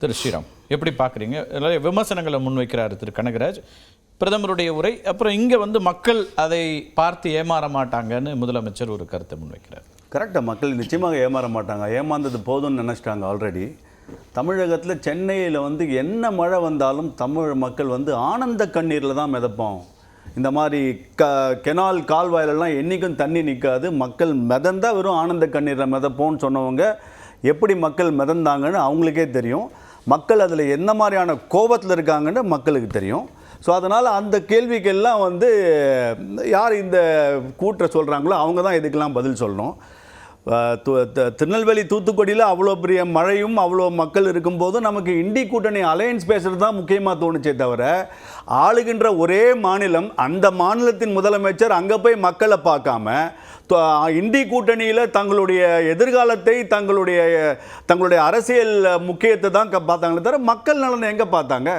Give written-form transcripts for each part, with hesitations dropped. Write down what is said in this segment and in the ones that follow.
திரு ஸ்ரீராம் எப்படி பார்க்குறீங்க? நிறைய விமர்சனங்களை முன்வைக்கிறார் திரு கனகராஜ். பிரதமருடைய உரை, அப்புறம் இங்கே மக்கள் அதை பார்த்து ஏமாற மாட்டாங்கன்னு முதலமைச்சர் ஒரு கருத்தை முன்வைக்கிறார். கரெக்டாக, மக்கள் நிச்சயமாக ஏமாற மாட்டாங்க. ஏமாந்தது போதும்னு நினச்சிட்டாங்க ஆல்ரெடி. தமிழகத்தில் சென்னையில் என்ன மழை வந்தாலும் தமிழ் மக்கள் ஆனந்த கண்ணீரில் தான் மிதப்போம். இந்த மாதிரி கெனால் கால்வாயிலெல்லாம் என்றைக்கும் தண்ணி நிற்காது, மக்கள் மிதந்தால் வெறும் ஆனந்த கண்ணீரில் மிதப்போம்னு சொன்னவங்க எப்படி மக்கள் மிதந்தாங்கன்னு அவங்களுக்கே தெரியும். மக்கள் அதில் என்ன மாதிரியான கோபத்தில் இருக்காங்கன்னு மக்களுக்கு தெரியும். ஸோ அதனால் அந்த கேள்விக்கெல்லாம் யார் இந்த கூற்றை சொல்கிறாங்களோ அவங்க தான் இதுக்கெல்லாம் பதில் சொல்லணும். திருநெல்வேலி தூத்துக்குடியில் அவ்வளோ பெரிய மழையும் அவ்வளோ மக்கள் இருக்கும்போது நமக்கு இண்டி கூட்டணி அலையன்ஸ் பேசுகிறது தான் முக்கியமாக தோணுச்சே தவிர, ஆளுகின்ற ஒரே மாநிலம், அந்த மாநிலத்தின் முதலமைச்சர் அங்கே போய் மக்களை பார்க்காம இண்டி கூட்டணியில் தங்களுடைய எதிர்காலத்தை தங்களுடைய அரசியல் முக்கியத்தை தான் பார்த்தாங்களே தவிர மக்கள் நலனை எங்கே பார்த்தாங்க?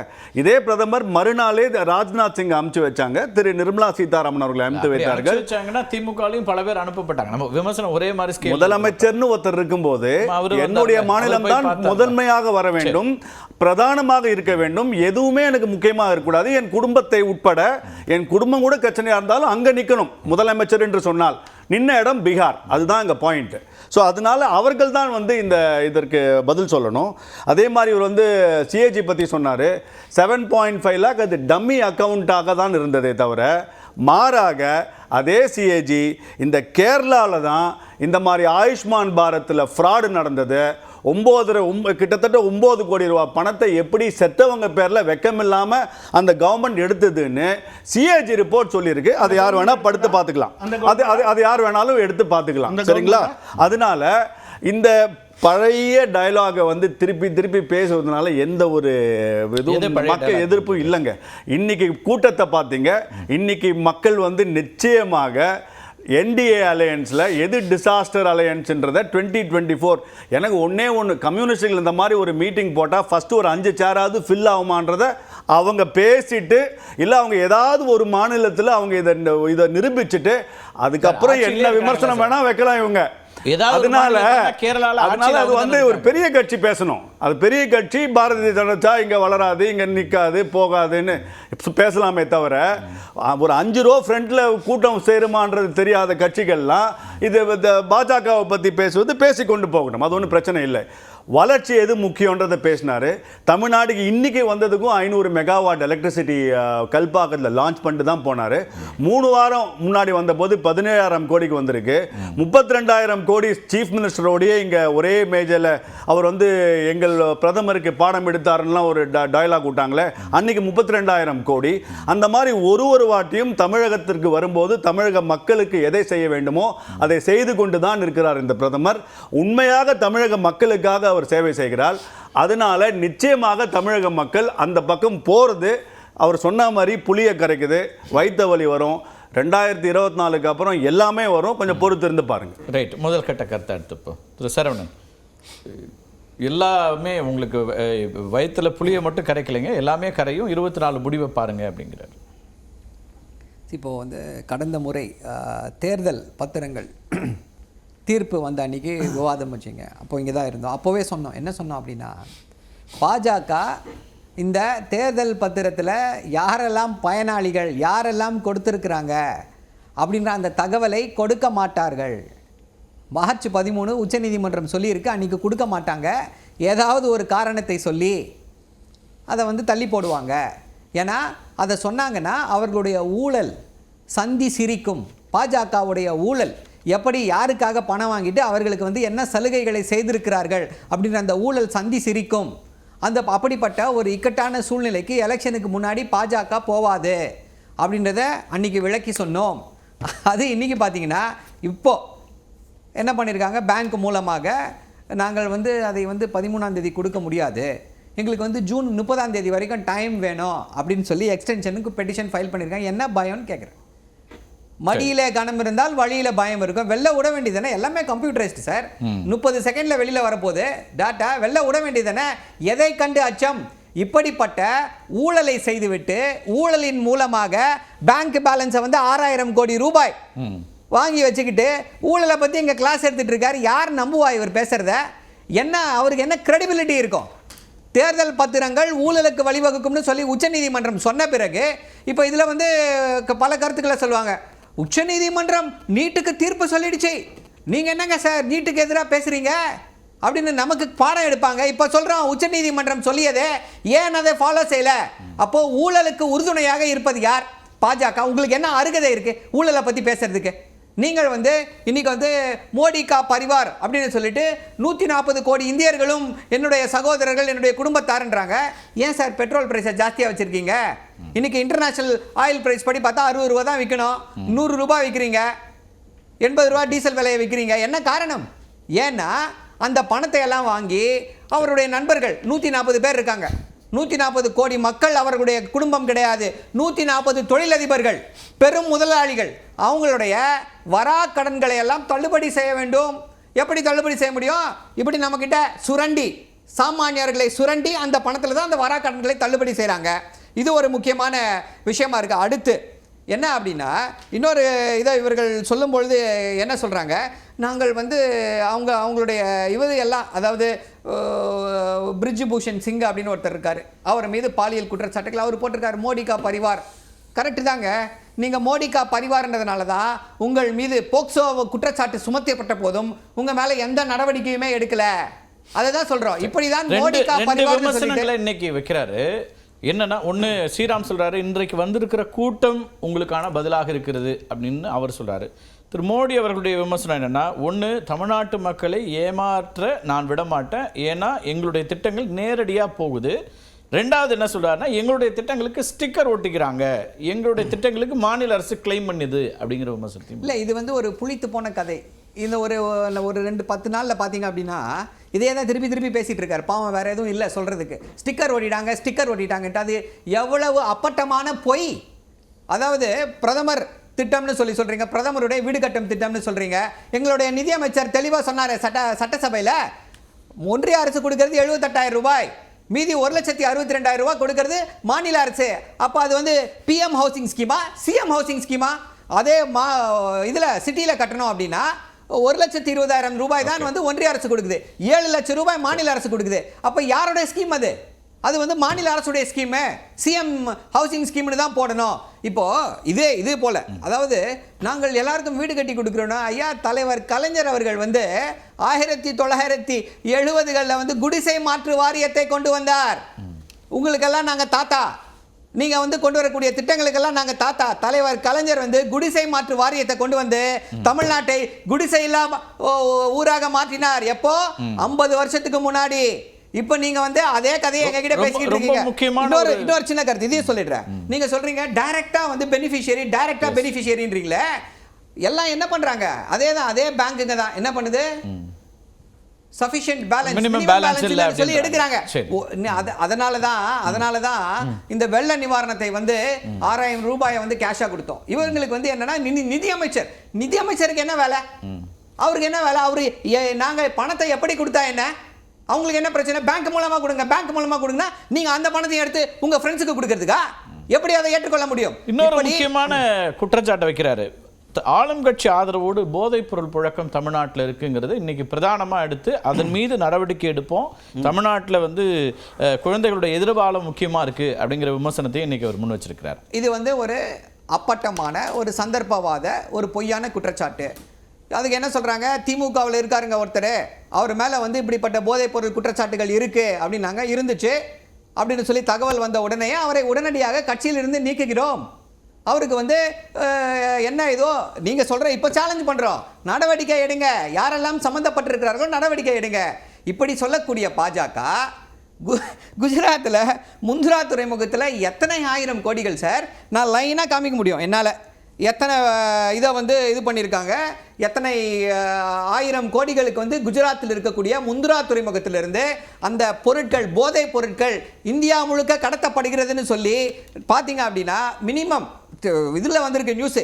இதே பிரதமர் மறுநாளே ராஜ்நாத் சிங் அனுப்பிச்சு வச்சாங்க, திரு நிர்மலா சீதாராமன் அவர்களை அனுப்பித்து வைத்தார்கள். திமுகலையும் பல பேர் அனுப்பப்பட்டாங்க. நம்ம விமர்சனம் ஒரே மாதிரி. முதலமைச்சர்னு ஒருத்தர் இருக்கும்போது என்னுடைய மாநிலம் தான் முதன்மையாக வர வேண்டும், பிரதானமாக இருக்க வேண்டும், எதுவுமே எனக்கு முக்கியமாக இருக்கக்கூடாது, என் குடும்பத்தை உட்பட என் குடும்பம் கூட பிரச்சனையாக இருந்தாலும் அங்கே நிற்கணும் முதலமைச்சர் என்று சொன்னால். நின்ன இடம் பீகார், அதுதான் இங்கே பாயிண்ட். ஸோ அதனால அவர்கள் தான் இதற்கு பதில் சொல்லணும். அதே மாதிரி இவர் சிஏஜி பற்றி சொன்னார். 7.5 லேக் அது டம்மி அக்கௌண்ட்டாக தான் இருந்ததே தவிர, மாறாக அதே சிஏஜி இந்த கேரளாவில் தான் இந்த மாதிரி ஆயுஷ்மான் பாரத்தில் ஃப்ராடு நடந்தது. கிட்டத்தட்ட 9 கோடி ரூபா பணத்தை எப்படி செத்தவங்க பேரில் வெக்கமில்லாமல் அந்த கவர்மெண்ட் எடுத்ததுன்னு சிஏஜி ரிப்போர்ட் சொல்லியிருக்கு. அதை யார் வேணால் படுத்து பார்த்துக்கலாம், அது யார் வேணாலும் எடுத்து பார்த்துக்கலாம், சரிங்களா? அதனால இந்த பழைய டயலாகை திருப்பி பேசுவதனால எந்த ஒரு மக்கள் எதிர்ப்பும் இல்லைங்க. இன்னைக்கு கூட்டத்தை பார்த்தீங்க, இன்னைக்கு மக்கள் நிச்சயமாக என்டிஏ அலையன்ஸில் எது டிசாஸ்டர் அலையன்ஸ்ன்றதை 2024 எனக்கு ஒன்று கம்யூனிஸ்டுகள் இந்த மாதிரி ஒரு மீட்டிங் போட்டால் ஃபஸ்ட்டு ஒரு 5 சேராவது ஃபில் ஆகுமான்றதை அவங்க பேசிட்டு, இல்லை அவங்க ஏதாவது ஒரு மாநிலத்தில் அவங்க இதை நிரூபிச்சுட்டு அதுக்கப்புறம் என்ன விமர்சனம் வேணால் வைக்கலாம் இவங்க. அதனால அது ஒரு பெரிய கட்சி பேசணும். அது பெரிய கட்சி பாரதிய ஜனதா இங்கே வளராது, இங்கே நிற்காது, போகாதுன்னு பேசலாமே தவிர, ஒரு 5 ரூபா ஃப்ரண்ட்ல கூட்டம் சேருமான்றது தெரியாத கட்சிகள்லாம் இது பாஜகவை பற்றி பேசி கொண்டு போகணும். அது ஒன்றும் பிரச்சனை இல்லை. வளர்ச்சி எது முக்கியன்றதை பேசினார். தமிழ்நாடுக்கு இன்றைக்கி வந்ததுக்கும் 500 மெகாவாட் எலக்ட்ரிசிட்டி கல்பாக்கத்தில் லான்ச் பண்ணிட்டு தான் போனார். 3 வாரம் முன்னாடி வந்தபோது 17,000 கோடிக்கு வந்திருக்கு. 32,000 கோடி சீஃப் மினிஸ்டரோடையே இங்கே ஒரே மேஜரில் அவர் எங்கள் பிரதமருக்கு பாடம் எடுத்தாருன்னா ஒரு டயலாக் விட்டாங்களே, அன்றைக்கி 32,000 கோடி. அந்த மாதிரி ஒரு வாட்டியும் தமிழகத்திற்கு வரும்போது தமிழக மக்களுக்கு எதை செய்ய வேண்டுமோ அதை செய்து கொண்டு தான் இருக்கிறார் இந்த பிரதமர். உண்மையாக தமிழக மக்களுக்காக அவர் சேவை செய்கிறார். அதனால நிச்சயமாக தமிழக மக்கள் அந்த பக்கம் போகிறது, அவர் சொன்ன மாதிரி புளிய கரைக்குது, வைத்த வலி வரும். 2024க்கு அப்புறம் எல்லாமே வரும், கொஞ்சம் பொறுத்து இருந்து பாருங்க. ரைட், முதல் கட்ட கருத்தை எடுத்துப்போம். திரு சரவணன், எல்லாமே உங்களுக்கு வயிற்றுல புளியை மட்டும் கரைக்கலைங்க, எல்லாமே கரையும், 24 முடிவை பாருங்க அப்படிங்கிறார். இப்போது கடந்த முறை தேர்தல் பத்திரங்கள் தீர்ப்பு வந்த அன்றைக்கி விவாதம் வச்சுங்க. அப்போ இங்கே தான் இருந்தோம். அப்போவே சொன்னோம், என்ன சொன்னோம் அப்படின்னா, பாஜக இந்த தேர்தல் பத்திரத்தில் யாரெல்லாம் பயனாளிகள், யாரெல்லாம் கொடுத்துருக்குறாங்க அப்படின்ற அந்த தகவலை கொடுக்க மாட்டார்கள். மார்ச் 13 உச்சநீதிமன்றம் சொல்லியிருக்கு, அன்றைக்கி கொடுக்க மாட்டாங்க. ஏதாவது ஒரு காரணத்தை சொல்லி அதை தள்ளி போடுவாங்க. ஏன்னா அதை சொன்னாங்கன்னா அவர்களுடைய ஊழல் சந்தி சிரிக்கும். பாஜகவுடைய ஊழல் எப்படி, யாருக்காக பணம் வாங்கிட்டு அவர்களுக்கு என்ன சலுகைகளை செய்திருக்கிறார்கள் அப்படின்ற அந்த ஊழல் சந்தி சிரிக்கும். அப்படிப்பட்ட ஒரு இக்கட்டான சூழ்நிலைக்கு எலெக்ஷனுக்கு முன்னாடி பாஜக போவாது அப்படின்றத அன்றைக்கி விளக்கி சொன்னோம். அது இன்றைக்கி பார்த்தீங்கன்னா இப்போது என்ன பண்ணியிருக்காங்க, பேங்க் மூலமாக நாங்கள் அதை 13ஆம் தேதி கொடுக்க முடியாது, எங்களுக்கு ஜூன் 30ஆம் தேதி வரைக்கும் டைம் வேணும் அப்படின்னு சொல்லி எக்ஸ்டென்ஷனுக்கு பெட்டிஷன் ஃபைல் பண்ணியிருக்காங்க. என்ன பயம்னு கேட்குறேன். மடியிலே கனம் இருந்தால் வழியில் பயம் இருக்கும். வெளில விட வேண்டியதானே, எல்லாமே கம்ப்யூட்டரைஸ்டு சார். 30 செகண்டில் வெளியில் வரப்போகுது டேட்டா, வெளில விட வேண்டியதானே. எதை கண்டு அச்சம்? இப்படிப்பட்ட ஊழலை செய்துவிட்டு ஊழலின் மூலமாக பேங்க் பேலன்ஸை 6,000 கோடி ரூபாய் வாங்கி வச்சுக்கிட்டு ஊழலை பற்றி இங்கே கிளாஸ் எடுத்துகிட்டு இருக்காரு. யார் நம்புவா இவர் பேசுகிறத? என்ன அவருக்கு என்ன கிரெடிபிலிட்டி இருக்கும்? தேர்தல் பத்திரங்கள் ஊழலுக்கு வழிவகுக்கும்னு சொல்லி உச்சநீதிமன்றம் சொன்ன பிறகு இப்போ இதில் வந்து பல கருத்துக்களை சொல்லுவாங்க. உச்சநீதிமன்றம் நீட்டுக்கு தீர்ப்பு சொல்லிடுச்சு, நீங்கள் என்னங்க சார் நீட்டுக்கு எதிராக பேசுகிறீங்க அப்படின்னு நமக்கு பாடம் எடுப்பாங்க. இப்போ சொல்கிறோம் உச்சநீதிமன்றம் சொல்லியதே, ஏன் அதை ஃபாலோ செய்யலை? அப்போது ஊழலுக்கு உறுதுணையாக இருப்பது யார்? பாஜக. உங்களுக்கு என்ன அருகதை இருக்குது ஊழலை பற்றி பேசுறதுக்கு? நீங்கள் வந்து இன்னைக்கு வந்து மோடி கா பரிவார் அப்படின்னு சொல்லிட்டு 140 கோடி இந்தியர்களும் என்னுடைய சகோதரர்கள் என்னுடைய குடும்பத்தாருன்றாங்க. ஏன் சார் பெட்ரோல் பிரைஸை ஜாஸ்தியாக வச்சுருக்கீங்க? இன்னைக்கு இன்டர்நேஷனல் ஆயில் பிரைஸ் படி பார்த்தா 60 ரூபா தான் விற்கணும், 100 ரூபாய் விற்கிறீங்க, 80 ரூபா டீசல் விலையை விற்கிறீங்க. என்ன காரணம்? ஏன்னா அந்த பணத்தை எல்லாம் வாங்கி அவருடைய நண்பர்கள் 140 பேர் இருக்காங்க, 140 கோடி மக்கள் அவர்களுடைய குடும்பம் கிடையாது, 140 தொழிலதிபர்கள் பெரும் முதலாளிகள், அவங்களுடைய வரா கடன்களை எல்லாம் தள்ளுபடி செய்ய வேண்டும். எப்படி தள்ளுபடி செய்ய முடியும்? இப்படி நம்மக்கிட்ட சுரண்டி, சாமானியர்களை சுரண்டி அந்த பணத்தில் தான் அந்த வரா கடன்களை தள்ளுபடி செய்கிறாங்க. இது ஒரு முக்கியமான விஷயமா இருக்குது. அடுத்து என்ன அப்படின்னா, இன்னொரு இதை இவர்கள் சொல்லும் பொழுது என்ன சொல்கிறாங்க, நாங்கள் வந்து அவங்களுடைய எல்லாம், அதாவது பிரிட்ஜ் பூஷன் சிங் அப்படின்னு ஒருத்தர் இருக்கார், அவர் மீது பாலியல் குற்றச்சாட்டுகள் அவர் போட்டிருக்காரு. மோடி கா பரிவார் கரெக்டு தாங்க. நீங்கள் மோடி கா பரிவார்ன்றதுனால தான் உங்கள் மீது போக்சோ குற்றச்சாட்டு சுமத்தப்பட்ட போதும் உங்கள் மேலே எந்த நடவடிக்கையுமே எடுக்கல. அதை தான் சொல்கிறோம். இப்படி தான் மோடி கா பரிவார் இன்னைக்கு வைக்கிறாரு. என்னன்னா, ஒன்று ஸ்ரீராம் சொல்கிறாரு, இன்றைக்கு வந்திருக்கிற கூட்டம் உங்களுக்கான பதிலாக இருக்கிறது அப்படின்னு அவர் சொல்கிறாரு. திரு மோடி அவர்களுடைய விமர்சனம் என்னென்னா, ஒன்று தமிழ்நாட்டு மக்களை ஏமாற்ற நான் விடமாட்டேன், ஏன்னா எங்களுடைய திட்டங்கள் நேரடியாக போகுது. ரெண்டாவது என்ன சொல்கிறாருன்னா, எங்களுடைய திட்டங்களுக்கு ஸ்டிக்கர் ஒட்டிக்கிறாங்க, எங்களுடைய திட்டங்களுக்கு மாநில அரசு கிளைம் பண்ணுது அப்படிங்கிற விமர்சனம். இல்லை, இது வந்து ஒரு புளித்து போன கதை. இந்த ஒரு 10 நாளில் பார்த்தீங்க அப்படின்னா இதே தான் திருப்பி பேசிகிட்டு இருக்காரு. பாவம் வேறு எதுவும் இல்லை சொல்கிறதுக்கு. ஸ்டிக்கர் ஓட்டிட்டாங்கன்ட்டு அது எவ்வளவு அப்பட்டமான பொய். அதாவது பிரதமர் திட்டம்னு சொல்கிறீங்க, பிரதமருடைய வீடு கட்டும் திட்டம்னு சொல்கிறீங்க. எங்களுடைய நிதியமைச்சர் தெளிவாக சொன்னார் சட்டசபையில், ஒன்றிய அரசு கொடுக்கறது 78,000 ரூபாய், மீதி 1,62,000 ரூபாய் கொடுக்கறது மாநில அரசு. அப்போ அது வந்து PM housing schema, CM housing schema? அதே இதில் சிட்டியில் கட்டணும் அப்படின்னா 1,20,000 ரூபாய் தான் வந்து ஒன்றிய அரசு கொடுக்குது, 7 லட்சம் ரூபாய் மாநில அரசு கொடுக்குது. அப்போ யாருடைய ஸ்கீம் அது? அது வந்து மாநில அரசுடைய ஸ்கீமு, சிஎம் ஹவுசிங் ஸ்கீம்னு தான் போடணும். இப்போது இது போல், அதாவது நாங்கள் எல்லாருக்கும் வீடு கட்டி கொடுக்குறோன்னா, ஐயா தலைவர் கலைஞர் அவர்கள் வந்து 1970களில் வந்து குடிசை மாற்று வாரியத்தை கொண்டு வந்தார். உங்களுக்கெல்லாம் நாங்கள் தாத்தா, நீங்கள் வந்து கொண்டு வரக்கூடிய திட்டங்களுக்கெல்லாம் நாங்கள் தாத்தா. தலைவர் கலைஞர் வந்து குடிசை மாற்று வாரியத்தை கொண்டு வந்து தமிழ்நாட்டை குடிசை இல்லாம ஊராக மாற்றினார். எப்போ? 50 வருஷத்துக்கு முன்னாடி. இப்போ நீங்க வந்து அதே கதையை எங்ககிட்ட பேசிக்கிட்டு இருக்கீங்க. இன்னொரு சின்ன கருத்து இதையும் சொல்லிடுறேன். நீங்க சொல்றீங்க டைரக்டா வந்து பெனிஃபிஷியரின்றீங்களே, எல்லாம் என்ன பண்றாங்க? அதே பேங்க்குங்க தான் என்ன பண்ணுது, sufficient balance, minimum balance சொல்லி எடுக்கிறாங்க. அதனால தான் இந்த வெள்ள நிவாரணத்தை வந்து 6,000 ரூபாயை வந்து கேஷா கொடுத்தோம். இவங்களுக்கு வந்து என்னன்னா, நிதியமைச்சருக்கு என்ன வேலை? அவருக்கு என்ன வேலை? அவரு நாங்க பணத்தை எப்படி கொடுத்தா என்ன, அவங்களுக்கு என்ன பிரச்சனை? பேங்க் மூலமா கொடுங்கன்னா நீங்க அந்த பணத்தை எடுத்து உங்க ஃப்ரெண்ட்ஸுக்கு கொடுக்கறதுக்கா? எப்படி அதை ஏற்றுக்கொள்ள முடியும்? இன்னொரு முக்கியமான குற்றச்சாட்டை வைக்கிறாரு. ஆளும் கட்சி ஆதரவோடு போதைப் பொருள் புழக்கம் தமிழ்நாட்டில் இருக்குங்கிறது இன்னைக்கு பிரதானமாக எடுத்து அதன் மீது நடவடிக்கை எடுப்போம், தமிழ்நாட்டில் வந்து குழந்தைகளுடைய எதிர்காலம் முக்கியமாக இருக்குது அப்படிங்கிற விமர்சனத்தையும் இன்னைக்கு அவர் முன் வச்சிருக்கிறார். இது வந்து ஒரு அப்பட்டமான ஒரு சந்தர்ப்பவாத ஒரு பொய்யான குற்றச்சாட்டு. அதுக்கு என்ன சொல்கிறாங்க, திமுகவில் இருக்காருங்க ஒருத்தர், அவர் மேலே வந்து இப்படிப்பட்ட போதைப் பொருள் குற்றச்சாட்டுகள் இருக்குது அப்படின்னாங்க. இருந்துச்சு அப்படின்னு சொல்லி தகவல் வந்த உடனே அவரை உடனடியாக கட்சியிலிருந்து நீக்குகிறோம். அவருக்கு வந்து என்ன ஏதோ நீங்கள் சொல்கிற இப்போ சேலஞ்ச் பண்ணுறோம், நடவடிக்கை எடுங்க, யாரெல்லாம் சம்மந்தப்பட்டிருக்கிறார்களோ நடவடிக்கை எடுங்க. இப்படி சொல்லக்கூடிய பாஜக குஜராத்தில் முந்த்ரா துறைமுகத்தில் எத்தனை 1000 கோடிகள் சார், நான் லைனாக காமிக்க முடியும் என்னால், எத்தனை இதை வந்து இது பண்ணியிருக்காங்க, எத்தனை 1000 கோடிகளுக்கு வந்து குஜராத்தில் இருக்கக்கூடிய முந்த்ரா துறைமுகத்திலிருந்து அந்த பொருட்கள், போதைப் பொருட்கள் இந்தியா முழுக்க கடத்தப்படுகிறதுன்னு சொல்லி பார்த்தீங்க அப்படின்னா, மினிமம் இதில் வந்திருக்க நியூஸு,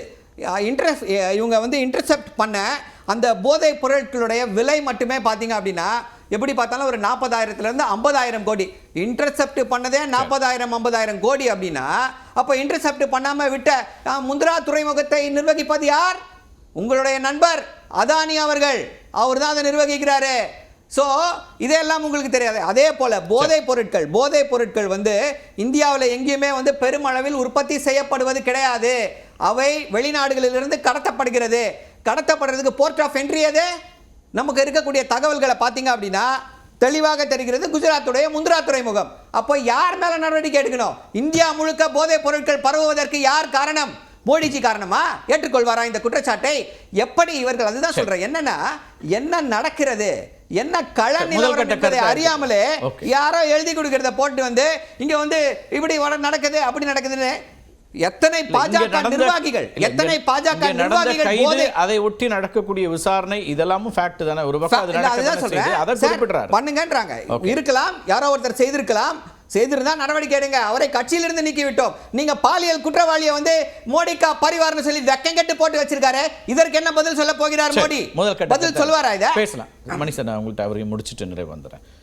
இவங்க வந்து இன்டர்செப்ட் பண்ண அந்த போதைப் பொருட்களுடைய விலை மட்டுமே பார்த்தீங்க அப்படின்னா எப்படி பார்த்தாலும் ஒரு 40,000 50,000 கோடி. இன்டர்செப்ட் பண்ணதே 40,000 50,000 கோடி அப்படின்னா, அப்போ இன்டர்செப்ட் பண்ணாமல் விட்ட முந்த்ரா துறைமுகத்தை நிர்வகிப்பது யார்? உங்களுடைய நண்பர் அதானி அவர்கள். அவர் தான் அதை நிர்வகிக்கிறாரு. ஸோ இதெல்லாம் உங்களுக்கு தெரியாது. அதே போல போதைப் பொருட்கள் வந்து இந்தியாவில் எங்கேயுமே வந்து பெருமளவில் உற்பத்தி செய்யப்படுவது கிடையாது. அவை வெளிநாடுகளிலிருந்து கடத்தப்படுறதுக்கு போர்ட் ஆஃப் என்ட்ரி அது நமக்கு இருக்கக்கூடிய தகவல்களை பார்த்தீங்க அப்படின்னா தெளிவாக தெரிகிறது, குஜராத்துடைய முந்த்ரா துறைமுகம். அப்போ யார் மேல நடவடிக்கை எடுக்கணும்? இந்தியா முழுக்க போதைப் பொருட்கள் பரவுவதற்கு யார் காரணம்? மோடிஜி காரணமா? ஏற்றுக்கொள்வாரா இந்த குற்றச்சாட்டை? எப்படி இவர்கள், அதுதான் சொல்றேன், என்னன்னா என்ன நடக்கிறது, என்ன கள நிலவரம் என்பதை அறியாமலே யாரோ எழுதி கொடுக்கிறத போட்டு வந்து இங்க வந்து இப்படி நடக்குது அப்படி நடக்குதுன்னு எத்தனை பாஜக நிர்வாகிகள் அதை ஒட்டி நடக்கக்கூடிய விசாரணை இதெல்லாமும் ஃபேக்ட் தானே. ஒரு பக்கம் அதை குறிப்பிடுறாரு பண்ணுங்கன்றாங்க. இருக்கலாம், யாரோ ஒருத்தர் செய்திருந்தா நடவடிக்கை எடுங்க, அவரை கட்சியிலிருந்து நீக்கி விட்டோம். நீங்க பாலியல் குற்றவாளியை வந்து மோடிக்கா பரிவார்னு சொல்லி வெக்கங்கட்டு போட்டு வச்சிருக்காரு. இதற்கு என்ன பதில் சொல்ல போகிறார் மோடி? பதில் சொல்வாரா? இதை பேசலாம் மனுஷன். உங்கள்கிட்ட அவரையும் முடிச்சுட்டு நிறைய வந்துடுறேன்.